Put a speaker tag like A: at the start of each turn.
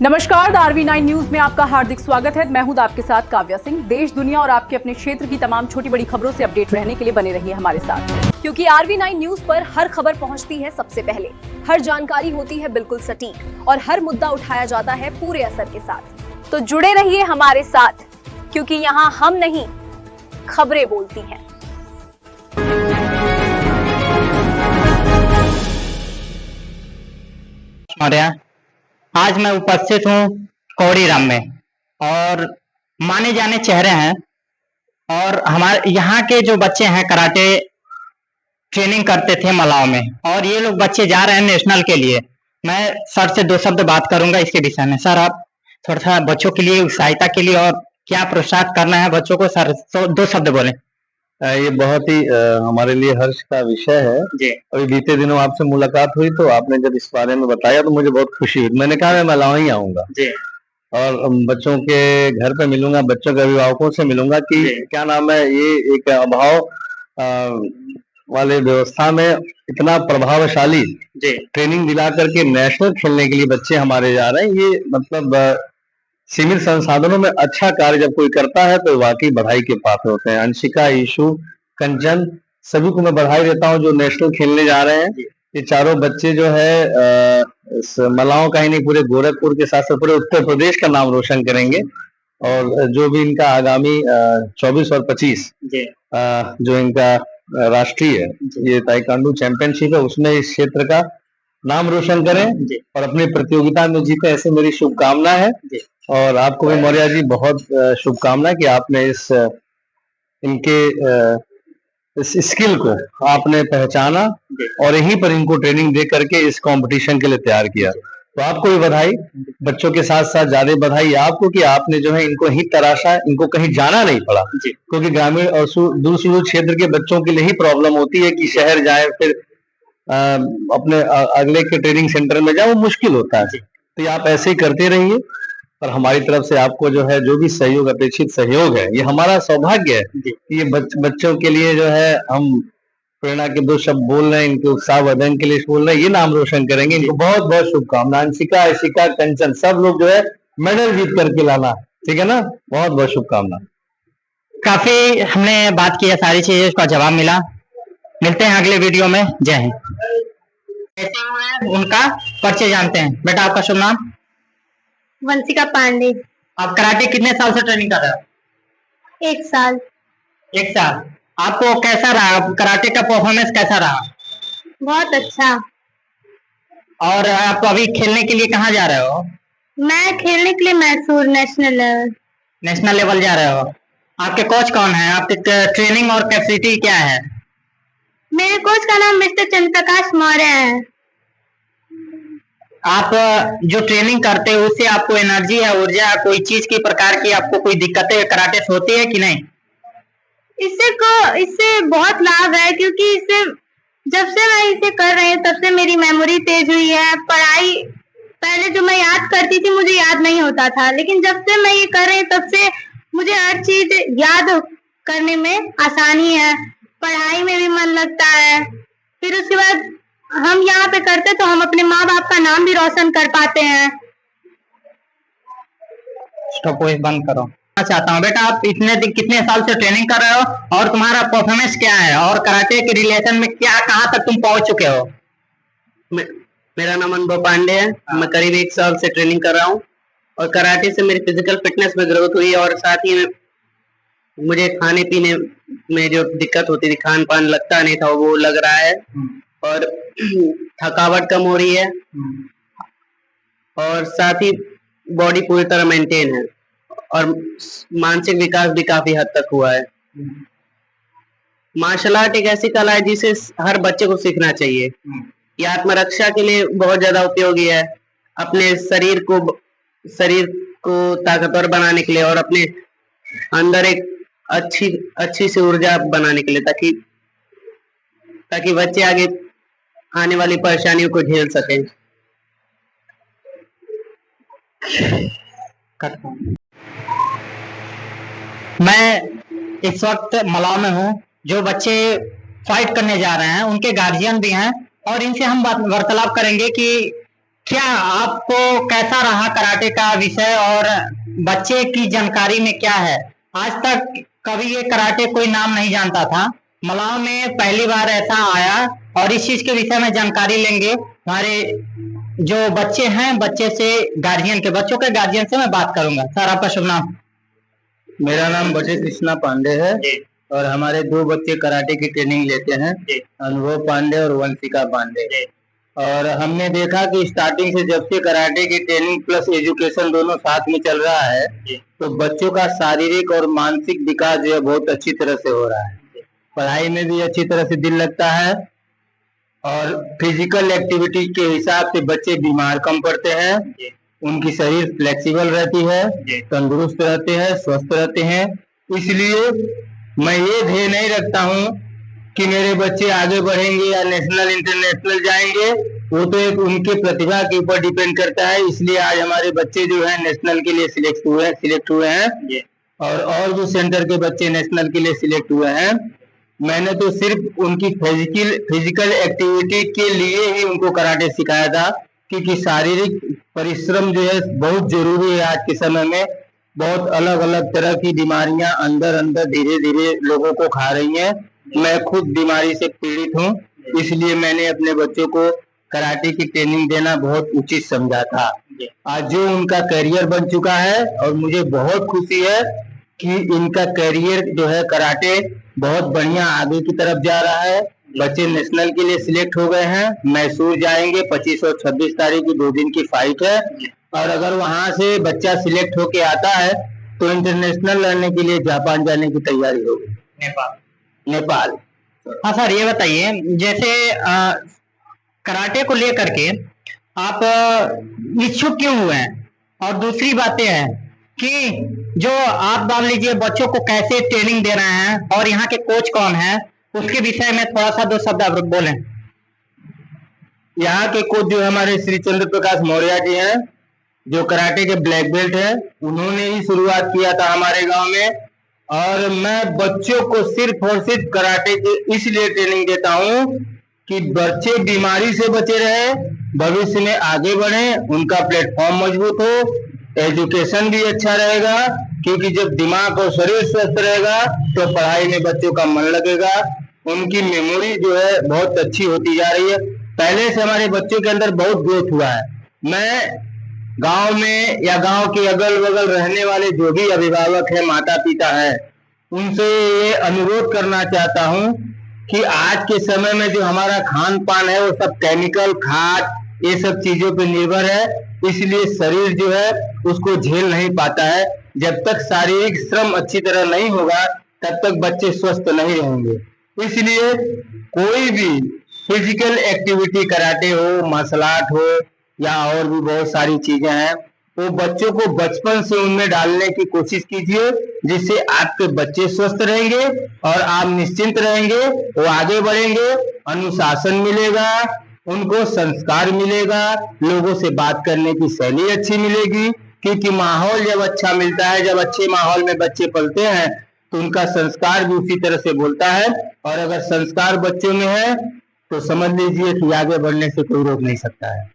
A: नमस्कार, the RV9 news में आपका हार्दिक स्वागत है। मैं हूं आपके साथ काव्या सिंह। देश, दुनिया और आपके अपने क्षेत्र की तमाम छोटी बड़ी खबरों से अपडेट रहने के लिए बने रहिए हमारे साथ, क्योंकि RV9 न्यूज पर हर खबर पहुंचती है सबसे पहले, हर जानकारी होती है बिल्कुल सटीक और हर मुद्दा उठाया जाता है पूरे असर के साथ। तो जुड़े रहिए हमारे साथ, क्योंकि यहाँ हम नहीं, खबरें बोलती हैं।
B: आज मैं उपस्थित हूँ कौड़ीराम में और माने जाने चेहरे हैं और हमारे यहाँ के जो बच्चे हैं कराटे ट्रेनिंग करते थे मलाव में, और ये लोग बच्चे जा रहे हैं नेशनल के लिए। मैं सर से दो शब्द बात करूंगा इसके विषय में। सर, आप थोड़ा सा बच्चों के लिए सहायता के लिए और क्या प्रोत्साहित करना है बच्चों को, सर तो दो शब्द बोले।
C: ये बहुत ही हमारे लिए हर्ष का विषय है जी। अभी बीते दिनों आपसे मुलाकात हुई तो आपने जब इस बारे में बताया तो मुझे बहुत खुशी हुई। मैंने कहा मैं मलाव ही आऊंगा जी, और बच्चों के घर पे मिलूंगा, बच्चों के अभिभावकों से मिलूंगा कि क्या नाम है, ये एक अभाव वाले व्यवस्था में इतना प्रभावशाली ट्रेनिंग दिला करके नेशनल खेलने के लिए बच्चे हमारे जा रहे हैं। ये मतलब सीमित संसाधनों में अच्छा कार्य जब कोई करता है तो वाकई बधाई के पात्र होते हैं। अंशिका, ईशु, कंचन, सभी को मैं बधाई देता हूं जो नेशनल खेलने जा रहे हैं। ये चारों बच्चे जो है मलाव का ही नहीं, पूरे गोरखपुर के साथ साथ पूरे उत्तर प्रदेश का नाम रोशन करेंगे। और जो भी इनका आगामी 24 और 25 जो इनका राष्ट्रीय ये ताइक्वांडो चैंपियनशिप है, उसमें इस क्षेत्र का नाम रोशन करें और अपनी प्रतियोगिता में जीते, ऐसे मेरी शुभकामना है। और आपको भी मौर्य जी बहुत शुभकामना कि आपने इनके इस स्किल को आपने पहचाना और यहीं पर इनको ट्रेनिंग दे करके इस कंपटीशन के लिए तैयार किया। तो आपको भी बधाई, बच्चों के साथ साथ ज्यादा बधाई आपको कि आपने जो है इनको ही तराशा, इनको कहीं जाना नहीं पड़ा, क्योंकि ग्रामीण और दूर सुदूर क्षेत्र के बच्चों के लिए ही प्रॉब्लम होती है कि शहर जाए फिर अपने अगले के ट्रेनिंग सेंटर में जाओ, वो मुश्किल होता है। तो ये आप ऐसे ही करते रहिए और हमारी तरफ से आपको जो है जो भी सहयोग, अपेक्षित सहयोग है, ये हमारा सौभाग्य है कि ये बच्चों के लिए जो है हम प्रेरणा के दो शब्द बोल रहे हैं, इनके उत्साह वर्धन के लिए बोल रहे हैं, ये नाम रोशन करेंगे। इनको बहुत बहुत शुभकामना। अंशिका, आशिका, कंचन, सब लोग जो है मेडल जीत करके लाना, ठीक है ना। बहुत बहुत शुभकामना।
B: काफी हमने बात की है, सारी चीजें उसका जवाब मिला। मिलते हैं अगले वीडियो में। जय हिंद। उनका परिचय जानते हैं। बेटा, आपका शुभ नाम?
D: वंशिका पांडे।
B: आप कराटे कितने साल से ट्रेनिंग कर रहे हो?
D: 1 साल।
B: 1 साल। आपको कैसा रहा कराटे का परफॉर्मेंस, कैसा रहा?
D: बहुत अच्छा।
B: और आप अभी खेलने के लिए कहाँ जा रहे हो?
D: मैं खेलने के लिए Mysore national level.
B: National level जा रहे हो। आपके कोच कौन है? आपकी ट्रेनिंग और कैपेसिटी क्या है?
D: मेरे कोच का नाम मिस्टर चंद्रप्रकाश मौर्य है।
B: आप जो ट्रेनिंग करते हो उससे आपको एनर्जी या ऊर्जा, कोई चीज की प्रकार की आपको कोई दिक्कतें कराटे से होती है कि नहीं?
D: इससे बहुत लाभ है, क्योंकि इससे जब से मैं इसे कर रही हूँ तब से मेरी मेमोरी तेज हुई है। पढ़ाई पहले जो मैं याद करती थी मुझे याद नहीं होता था, लेकिन जब से मैं ये कर रही हूँ तब से मुझे हर चीज याद करने में आसानी है, पढ़ाई में भी मन लगता है। फिर उसके बाद हम यहाँ पे करते तो हम अपने माँ बाप का नाम भी रोशन कर पाते हैं।
B: बंद करो। चाहता हूँ बेटा, आप कितने साल से ट्रेनिंग कर रहे हो और तुम्हारा परफॉर्मेंस क्या है, और कराटे के रिलेशन में क्या, कहाँ तक तुम पहुंच चुके हो?
E: मेरा नाम अनुभव पांडे है। मैं करीब 1 साल से ट्रेनिंग कर रहा हूँ और कराटे से मेरी फिजिकल फिटनेस में ग्रोथ हुई, और साथ ही में मुझे खाने पीने में जो दिक्कत होती थी, खान पान लगता नहीं था, वो लग रहा है, और थकावट कम हो रही है, और साथ ही बॉडी पूरी तरह मेंटेन है, और मानसिक विकास भी काफी हद तक हुआ है। मार्शल आर्ट एक ऐसी कला है जिसे हर बच्चे को सीखना चाहिए। ये आत्मरक्षा के लिए बहुत ज्यादा उपयोगी है, अपने शरीर को ताकतवर बनाने के लिए, और अपने अंदर एक अच्छी सी ऊर्जा बनाने के लिए, ताकि बच्चे आगे आने वाली परेशानियों को झेल सकें।
B: मैं इस वक्त मलाव में हूँ। जो बच्चे फाइट करने जा रहे हैं उनके गार्जियन भी हैं, और इनसे हम वार्तालाप करेंगे कि क्या आपको कैसा रहा कराटे का विषय और बच्चे की जानकारी में क्या है? आज तक कभी ये कराटे कोई नाम नहीं जानता था, मलाव में पहली बार ऐसा आया और इस चीज के विषय में जानकारी लेंगे। हमारे जो बच्चे हैं, बच्चे से गार्जियन के, बच्चों के गार्जियन से मैं बात करूंगा। सर आपका शुभ नाम?
C: मेरा नाम बटे कृष्णा पांडे है और हमारे 2 बच्चे कराटे की ट्रेनिंग लेते हैं, अनुभव पांडे और वंशिका पांडे। और हमने देखा कि स्टार्टिंग से जब से कराटे की ट्रेनिंग प्लस एजुकेशन दोनों साथ में चल रहा है तो बच्चों का शारीरिक और मानसिक विकास जो है बहुत अच्छी तरह से हो रहा है। पढ़ाई में भी अच्छी तरह से दिल लगता है और फिजिकल एक्टिविटी के हिसाब से बच्चे बीमार कम पड़ते हैं, उनकी शरीर फ्लेक्सिबल रहती है, तंदुरुस्त रहते हैं, स्वस्थ रहते हैं। इसलिए मैं ये ध्येय नहीं रखता हूँ कि मेरे बच्चे आगे बढ़ेंगे या नेशनल इंटरनेशनल जाएंगे, वो तो एक उनके प्रतिभा के ऊपर डिपेंड करता है। इसलिए आज हमारे बच्चे जो है नेशनल के लिए सिलेक्ट हुए हैं और जो सेंटर के बच्चे नेशनल के लिए सिलेक्ट हुए हैं, मैंने तो सिर्फ उनकी फिजिकल एक्टिविटी के लिए ही उनको कराटे सिखाया था, क्योंकि शारीरिक परिश्रम जो है बहुत जरूरी है। आज के समय में बहुत अलग अलग तरह की बीमारियां अंदर अंदर धीरे धीरे लोगों को खा रही हैं। मैं खुद बीमारी से पीड़ित हूँ, इसलिए मैंने अपने बच्चों को कराटे की ट्रेनिंग देना बहुत उचित समझा था। आज जो उनका करियर बन चुका है और मुझे बहुत खुशी है कि इनका करियर जो है कराटे बहुत बढ़िया आगे की तरफ जा रहा है। बच्चे नेशनल के लिए सिलेक्ट हो गए हैं, मैसूर जाएंगे, 25 और 26 तारीख की 2 दिन की फाइट है और अगर वहां से बच्चा सिलेक्ट होके आता है तो इंटरनेशनल लड़ने के लिए जापान जाने की तैयारी होगी। नेपाल।
B: हाँ सर, ये बताइए, जैसे कराटे को लेकर के आप इच्छुक क्यों हुए हैं? और दूसरी बातें हैं कि जो आप मान लीजिए बच्चों को कैसे ट्रेनिंग दे रहे हैं और यहाँ के कोच कौन है, उसके विषय में थोड़ा सा 2 शब्द आप बोलें।
C: यहाँ के कोच जो हमारे श्री चंद्र प्रकाश मौर्य जी हैं, जो कराटे के ब्लैक बेल्ट हैं, उन्होंने ही शुरुआत किया था हमारे गांव में। और मैं बच्चों को सिर्फ और सिर्फ कराटे की इसलिए ट्रेनिंग देता हूँ कि बच्चे बीमारी से बचे रहे, भविष्य में आगे बढ़े, उनका प्लेटफॉर्म मजबूत हो, एजुकेशन भी अच्छा रहेगा, क्योंकि जब दिमाग और शरीर स्वस्थ रहेगा तो पढ़ाई में बच्चों का मन लगेगा, उनकी मेमोरी जो है बहुत अच्छी होती जा रही है। पहले से हमारे बच्चों के अंदर बहुत ग्रोथ हुआ है। मैं गांव में या गांव के अगल बगल रहने वाले जो भी अभिभावक हैं, माता पिता हैं, उनसे ये अनुरोध करना चाहता हूं कि आज के समय में जो हमारा खान पान है वो सब केमिकल, खाद, ये सब चीजों पर निर्भर है, इसलिए शरीर जो है उसको झेल नहीं पाता है। जब तक शारीरिक श्रम अच्छी तरह नहीं होगा तब तक बच्चे स्वस्थ नहीं रहेंगे। इसलिए कोई भी फिजिकल एक्टिविटी, कराटे हो, मार्शल आर्ट हो या और भी बहुत सारी चीजें हैं, वो बच्चों को बचपन से उनमें डालने की कोशिश कीजिए, जिससे आपके बच्चे स्वस्थ रहेंगे और आप निश्चिंत रहेंगे, वो आगे बढ़ेंगे, अनुशासन मिलेगा, उनको संस्कार मिलेगा, लोगों से बात करने की शैली अच्छी मिलेगी, क्योंकि माहौल जब अच्छा मिलता है, जब अच्छे माहौल में बच्चे पलते हैं तो उनका संस्कार भी उसी तरह से बोलता है। और अगर संस्कार बच्चों में है तो समझ लीजिए कि आगे बढ़ने से कोई रोक नहीं सकता है।